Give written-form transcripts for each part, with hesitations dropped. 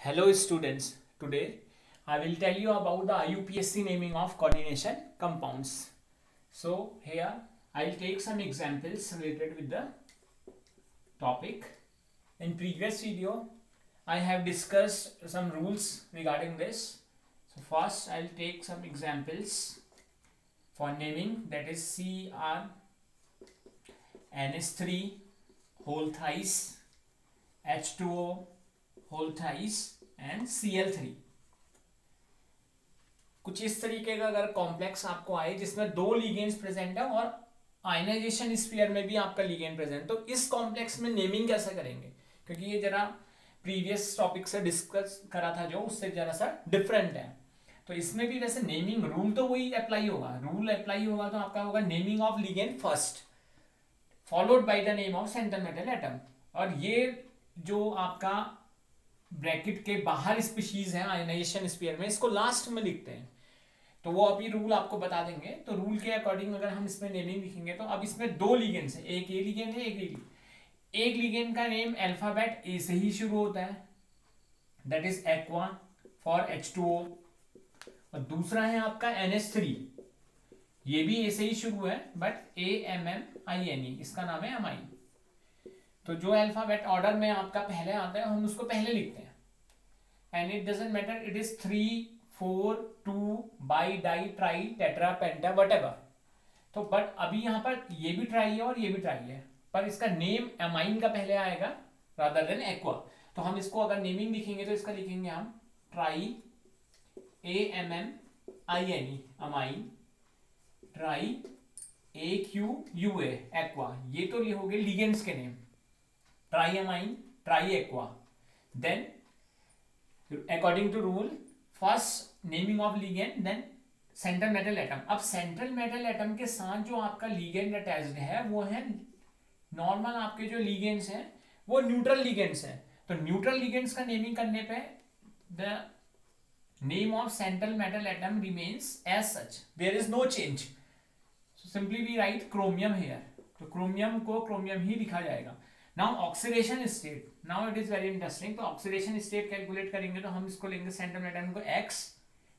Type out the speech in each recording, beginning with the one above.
Hello students, today I will tell you about the IUPAC naming of coordination compounds. So here I will take some examples related with the topic. In previous video I have discussed some rules regarding this. So first I will take some examples for naming, that is CR, NH3 whole thrice, H2O whole thrice and Cl3। कुछ इस तरीके का अगर complex आपको आए जिसमें दो ligands present है और आयनाइजेशन स्फीयर में भी आपका लिगेंड प्रेजेंट, तो इस कॉम्प्लेक्स में नेमिंग कैसे करेंगे, क्योंकि ये जरा प्रीवियस टॉपिक से डिस्कस करा था जो उससे जरा सा डिफरेंट है। तो इसमें भी वैसे नेमिंग रूल तो वही अप्लाई होगा, तो आपका होगा naming of ligand first followed by the name of central metal atom. और ये जो आपका ब्रैकेट के बाहर स्पीशीज है आयनाइजेशन स्फीयर में, इसको लास्ट में लिखते हैं। तो वो अभी रूल आपको बता देंगे। तो रूल के अकॉर्डिंग अगर हम इसमें नेमिंग लिखेंगे तो अब इसमें दो लिगेंड्स है, एक ए लिगेंड है, एक लिगेंड का नेम अल्फाबेट ए से ही शुरू होता है, that is aqua for H2O, और दूसरा है आपका NH3, ये भी ए से ही शुरू है बट AMMINE, इसका नाम है अमाइन। तो जो अल्फाबेट ऑर्डर में आपका पहले आता है हम उसको पहले लिखते हैं, and it doesn't matter it is 3, 4, 2, bi, di, tri, tetra, penta, whatever. तो बट अभी यहाँ पर ये भी ट्राई है और ये भी ट्राई है, पर इसका नेम अमाइन का पहले आएगा रादर देन एक्वा। तो हम इसको अगर नेमिंग लिखेंगे तो इसका लिखेंगे हम tri AMMINE ammine, tri AQUA aqua. ये तो ये हो गए लिगेंड्स के name, tri ammine, tri aqua. Then according to rule first naming of ligand, then central metal atom. अब सेंट्रल मेटल एटम के साथ जो आपका लिगेंड अटैच्ड है वो है नॉर्मल, आपके जो लिगेंड्स हैं वो न्यूट्रल लिगेंड्स हैं। तो न्यूट्रल लिगेंड्स का नेमिंग करने पे the name of central metal atom remains as such, there is no change. So simply we write chromium here, तो क्रोमियम को क्रोमियम ही लिखा जाएगा। Now oxidation state, now it is very interesting. तो oxidation state calculate करेंगे तो हम इसको लेंगे सेंट्रल एटम को X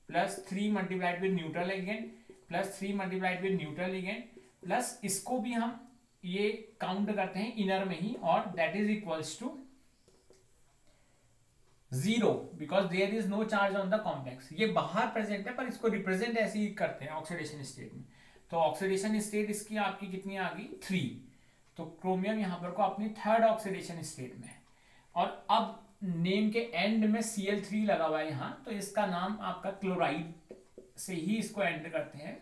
plus 3 multiplied with neutral ligand plus 3 multiplied with neutral ligand plus इसको भी हम ये काउंट करते हैं इनर में ही, और that is equals to 0 because there is no charge on the complex. ये बाहर प्रेजेंट है पर इसको रिप्रेजेंट ऐसे ही करते हैं ऑक्सीडेशन स्टेट में। तो ऑक्सीडेशन स्टेट इसकी आपकी कितनी आ गई 3, तो क्रोमियम यहां पर को अपनी थर्ड ऑक्सीडेशन स्टेट में। और अब नेम के एंड में Cl3 लगा हुआ है यहाँ, तो इसका नाम आपका क्लोराइड से ही इसको एंड करते हैं।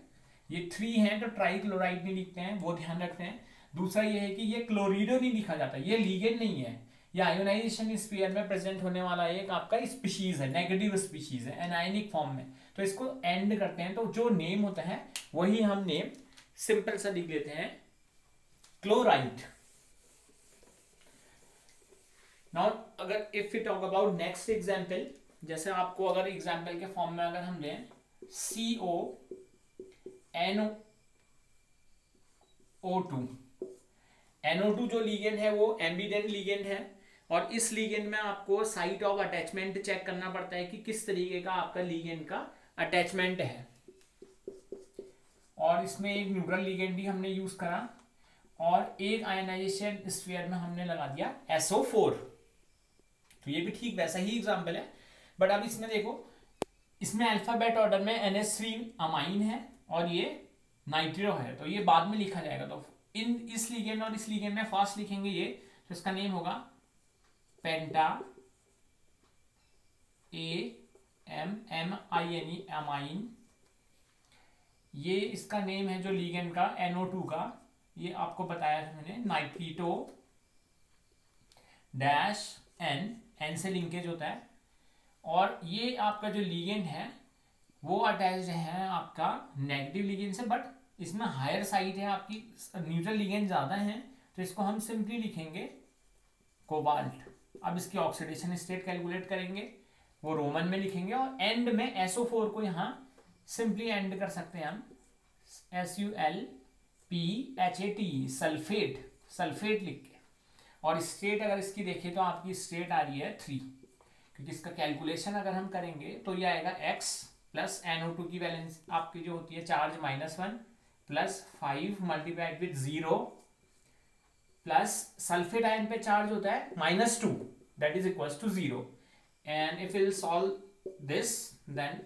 ये 3 है तो ट्राई क्लोराइड नहीं लिखते हैं, वो ध्यान रखते हैं। दूसरा ये है कि ये क्लोरिडो नहीं लिखा जाता, ये लिगेंड नहीं है, ये आयोनाइजेशन स्फीयर में प्रेजेंट होने वाला एक आपका स्पीशीज है, नेगेटिव स्पीशीज है एनायनिक फॉर्म में। तो इसको एंड करते हैं, तो जो नेम होता है वही हम नेम सिंपल सा लिख देते हैं क्लोराइड। नाउ अगर if we talk about next example, जैसे आपको अगर एग्जांपल के फॉर्म में अगर हम लें NO2 जो लिगेंड है वो एम्बिडेंट लिगेंड है, और इस लिगेंड में आपको साइट ऑफ अटैचमेंट चेक करना पड़ता है कि किस तरीके का आपका लिगेंड का अटैचमेंट है। और इसमें एक न्यूट्रल लिगेंड भी हमने यूज करा और एक आयनाइजेशन स्फीयर में हमने लगा दिया SO4। तो ये भी ठीक वैसा ही एग्जांपल है, बट अब इसमें देखो, इसमें अल्फाबेट ऑर्डर में NH3 अमाइन है और ये नाइट्रो है, तो ये बाद में लिखा जाएगा। तो इस लिगेंड और इस लिगेंड में फर्स्ट लिखेंगे ये, तो इसका नेम होगा पेंटा AMMINE अमाइन। ये इसका नेम है जो लिगेंड का NO2 का, ये आपको बताया था मैंने, नाइट्रीटो डैश N से लिंकेज होता है। और ये आपका जो लिगेंड है वो अटैच्ड है आपका नेगेटिव लिगेंड से, बट इसमें हायर साइड है आपकी, न्यूट्रल लिगेंड ज्यादा है, तो इसको हम सिंपली लिखेंगे कोबाल्ट। अब इसकी ऑक्सीडेशन स्टेट कैलकुलेट करेंगे, वो रोमन में लिखेंगे, और एंड में SO4 को यहाँ सिंपली एंड कर सकते हैं हम SULPHAT, सल्फेट लिख के। और स्टेट अगर इसकी देखें तो आपकी स्टेट आ रही है 3, क्योंकि इसका कैलकुलेशन अगर हम करेंगे तो ये आएगा x प्लस NO2 की वैलेंस आपकी जो होती है charge -1 plus 5 multiplied with 0 plus sulphate ion पे चार्ज होता है -2 that is equals to 0 and if will solve this then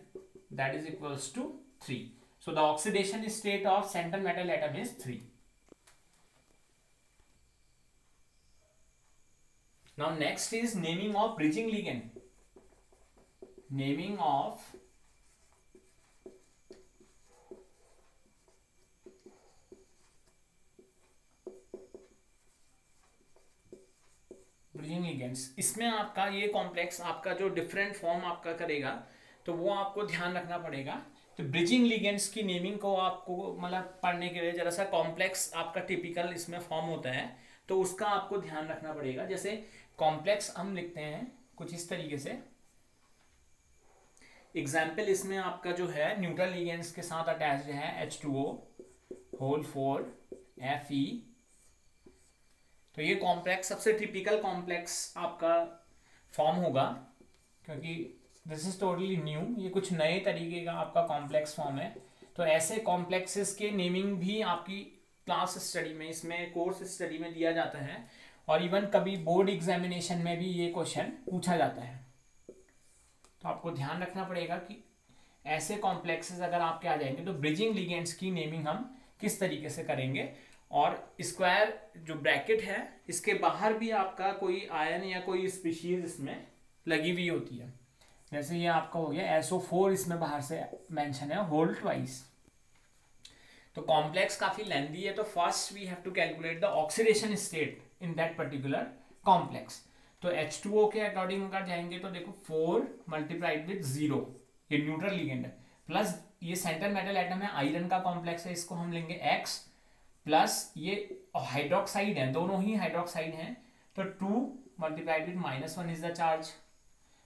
that is equals to 3. So the oxidation state of central metal atom is 3. Now next is naming of bridging ligand. Naming of bridging ligands. इसमें आपका ये complex आपका जो different form आपका करेगा तो वो आपको ध्यान रखना पड़ेगा. तो ब्रिजिंग लिगेंड्स की नेमिंग को आपको मतलब पढ़ने के लिए जरा सा कॉम्प्लेक्स आपका टिपिकल इसमें फॉर्म होता है तो उसका आपको ध्यान रखना पड़ेगा. जैसे कॉम्प्लेक्स हम लिखते हैं कुछ इस तरीके से. एग्जाम्पल इसमें आपका जो है न्यूट्रल लिगेंड्स के साथ अटैच्ड है H2O होल 4 Fe. तो ये कॉम्प्लेक्स सबसे टिपिकल कॉम्प्लेक्स आपका फॉर्म होगा क्योंकि दिस इज टोटली न्यू. ये कुछ नए तरीके का आपका कॉम्प्लेक्स फॉर्म है. तो ऐसे कॉम्प्लेक्सेस के नेमिंग भी आपकी क्लास स्टडी में इसमें कोर्स स्टडी में दिया जाता है और इवन कभी बोर्ड एग्जामिनेशन में भी ये क्वेश्चन पूछा जाता है. तो आपको ध्यान रखना पड़ेगा कि ऐसे कॉम्प्लेक्सेस अगर आपके आ जाएंगे तो ब्रिजिंग लिगेंड्स की नेमिंग हम किस तरीके से करेंगे. और स्क्वायर जो ब्रैकेट है इसके बाहर भी आपका कोई आयन या कोई स्पीशीज इसमें लगी हुई होती है. जैसे ये आपका हो गया SO4 इसमें बाहर से मेंशन है होल ट्वाइस. तो कॉम्प्लेक्स काफी लेंथी है. तो first we have to calculate the oxidation state in that particular complex. तो H2O के अकॉर्डिंग अगर जाएंगे तो देखो 4 मल्टीप्लाइड विथ 0 ये न्यूट्रल लिगेंड है प्लस ये सेंट्रल मेटल एटम है आयरन का कॉम्प्लेक्स है इसको हम लेंगे X प्लस ये हाइड्रोक्साइड है दोनों ही हाइड्रोक्साइड हैं तो 2 multiplied with -1 is the charge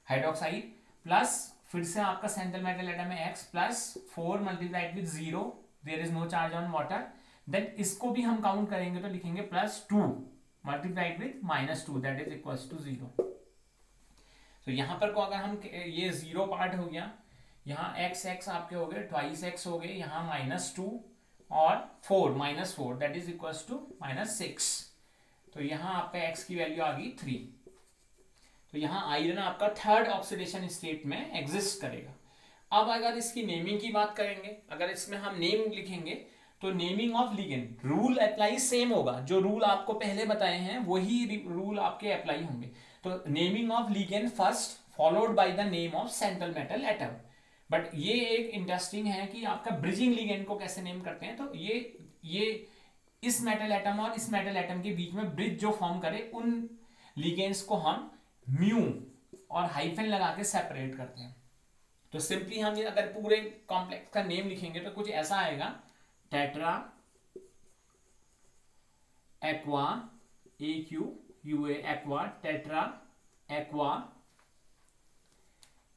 hydroxide plus फिर से आपका सेंट्रल मेटल एटम है X plus 4 multiplied with 0 there is no charge on water. Then इसको भी हम काउंट करेंगे तो लिखेंगे plus 2 multiplied with -2 that is equals to 0. तो यहाँ पर को अगर हम ये 0 पार्ट हो गया यहाँ x आपके हो गए ट्वाइस x हो गए यहाँ -2 और 4 -4 दैट इज इक्वल्स टू -6. तो यहाँ आपका x की वैल्यू आ गई 3. तो यहाँ आयरन आपका थर्ड ऑक्सीडेशन स्टेट में एग्जिस्ट करेगा. अब अगर इसकी नेमिंग की बात करेंगे अगर इसमें हम नेम लिखेंगे तो naming of ligand rule apply same होगा. जो रूल आपको पहले बताए हैं वही रूल आपके अप्लाई होंगे. तो naming of ligand first followed by the name of central metal atom. But ये एक इंटरेस्टिंग है कि आपका ब्रिजिंग लिगेंड को कैसे नेम करते हैं. तो ये इस मेटल एटम और इस मेटल एटम के बीच में ब्रिज जो फॉर्म करे उन लिगेंड्स को हम म्यू और हाइफन लगा के सेपरेट करते हैं. तो सिंपली हम ये अगर पूरे कॉम्प्लेक्स का नेम लिखेंगे तो कुछ ऐसा आएगा tetra aqua AQUA aqua tetra aqua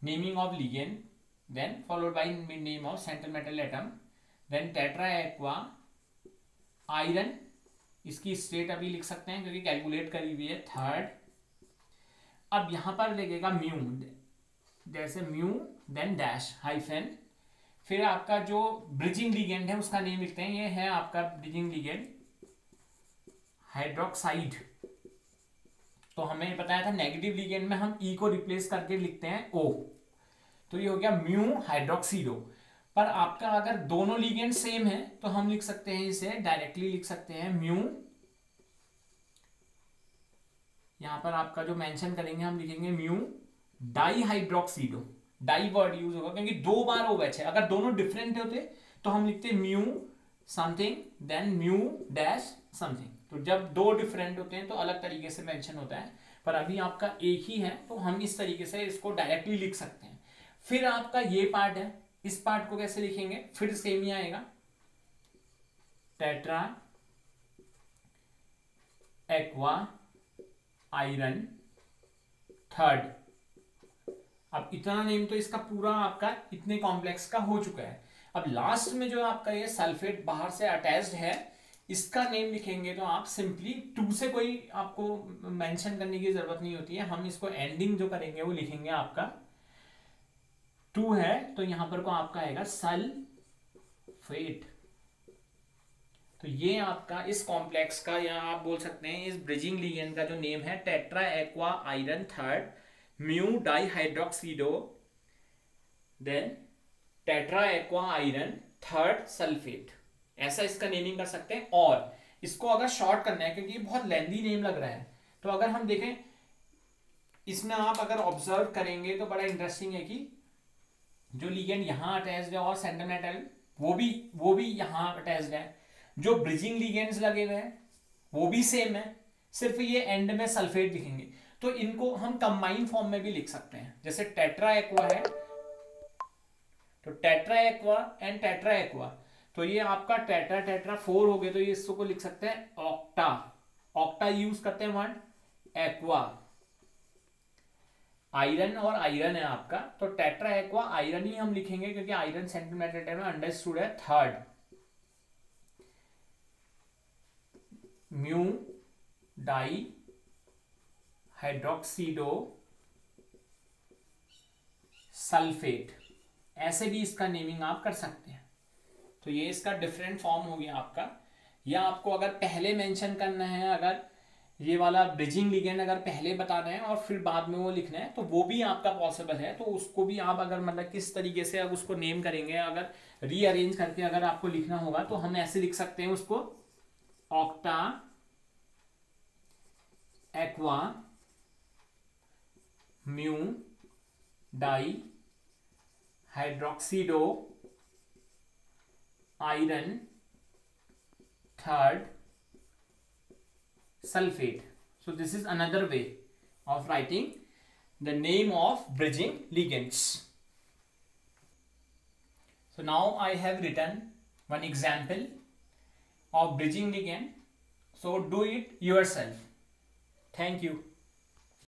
naming of ligand then followed by name of central metal atom then tetra aqua iron इसकी स्टेट अभी लिख सकते हैं क्योंकि कैलकुलेट करी हुई है थर्ड. अब यहां पर लगेगा म्यू जैसे म्यू देन डैश हाइफन फिर आपका जो ब्रिजिंग लिगेंड है उसका नेम लिखते हैं. ये है आपका ब्रिजिंग लिगेंड हाइड्रोक्साइड. तो हमें बताया था नेगेटिव लिगेंड में हम E को रिप्लेस करके लिखते हैं O. तो ये हो गया म्यू हाइड्रोक्सीडो. पर आपका अगर दोनों लिगेंड सेम है तो हम लिख सकते हैं इसे डायरेक्टली लिख सकते हैं म्यू. यहां पर आपका जो मेंशन करेंगे हम लिखेंगे mu di hydroxido. Di word use होगा क्योंकि 2 बार OH है. अगर दोनों डिफरेंट होते तो हम लिखते mu something then mu dash something. तो जब 2 डिफरेंट होते हैं तो अलग तरीके से मेंशन होता है. पर अभी आपका एक ही है तो हम इस तरीके से इसको डायरेक्टली लिख सकते हैं. फिर आपका ये पार्ट है इस पार्ट को कैसे लिखेंगे फिर सेम ही आएगा टेट्रा एक्वा आयरन थर्ड. अब इतना नेम तो इसका पूरा आपका इतने कॉम्प्लेक्स का हो चुका है. अब लास्ट में जो आपका ये सल्फेट बाहर से अटैच्ड है इसका नेम लिखेंगे तो आप सिंपली 2 से कोई आपको मेंशन करने की जरूरत नहीं होती है, हम इसको एंडिंग जो करेंगे वो लिखेंगे आपका 2 है तो यहां पर को आपका आएगा सल्फेट। तो ये आपका इस कॉम्प्लेक्स का, या आप बोल सकते हैं इस ब्रिजिंग लिगेंड का जो नेम है tetra aqua iron third mu di hydroxido then tetra aqua iron third sulphate, ऐसा इसका नेमिंग कर सकते हैं। और इसको अगर शॉर्ट करना है क्योंकि ये बहुत लेंदी नेम लग रहा है, तो अगर हम देखें इसमें आप अगर ऑब्जर्व करेंगे तो बड़ा इंटरेस्टिंग है कि जो लिगेंड यहां अटैच्ड है और सेंटर में अटैच्ड वो भी यहां अटैच्ड है, जो ब्रिजिंग लिगेंड्स लगे हुए हैं वो भी सेम है, सिर्फ ये एंड में सल्फेट दिखेंगे। तो इनको हम कंबाइन फॉर्म में भी लिख सकते हैं, जैसे टेट्रा एक्वा है तो tetra aqua and tetra aqua, तो ये आपका टेट्रा टेट्रा 4 हो गए, तो ये इसको लिख सकते हैं ऑक्टा। ऑक्टा यूज करते हैं वर्ड एक्वा, आयरन और आयरन है आपका, तो टेट्रा एक्वा आयरन ही हम लिखेंगे क्योंकि आयरन सेंटीमीटर में अंडरस्टूड है थर्ड। म्यू डाई हाइड्रोक्सीडो सल्फेट, ऐसे भी इसका नेमिंग आप कर सकते हैं। तो ये इसका डिफरेंट फॉर्म हो गया आपका। या आपको अगर पहले मेंशन करना है, अगर ये वाला ब्रिजिंग लिगेंड अगर पहले बताना है और फिर बाद में वो लिखना है तो वो भी आपका पॉसिबल है। तो उसको भी आप अगर मतलब किस तरीके से अब उसको नेम करेंगे, अगर रीअरेंज करके अगर आपको लिखना होगा तो हम ऐसे लिख सकते हैं उसको octa aqua mu di hydroxido iron third sulfate. So this is another way of writing the name of bridging ligands. So now I have written one example of bridging ligand. So do it yourself. Thank you.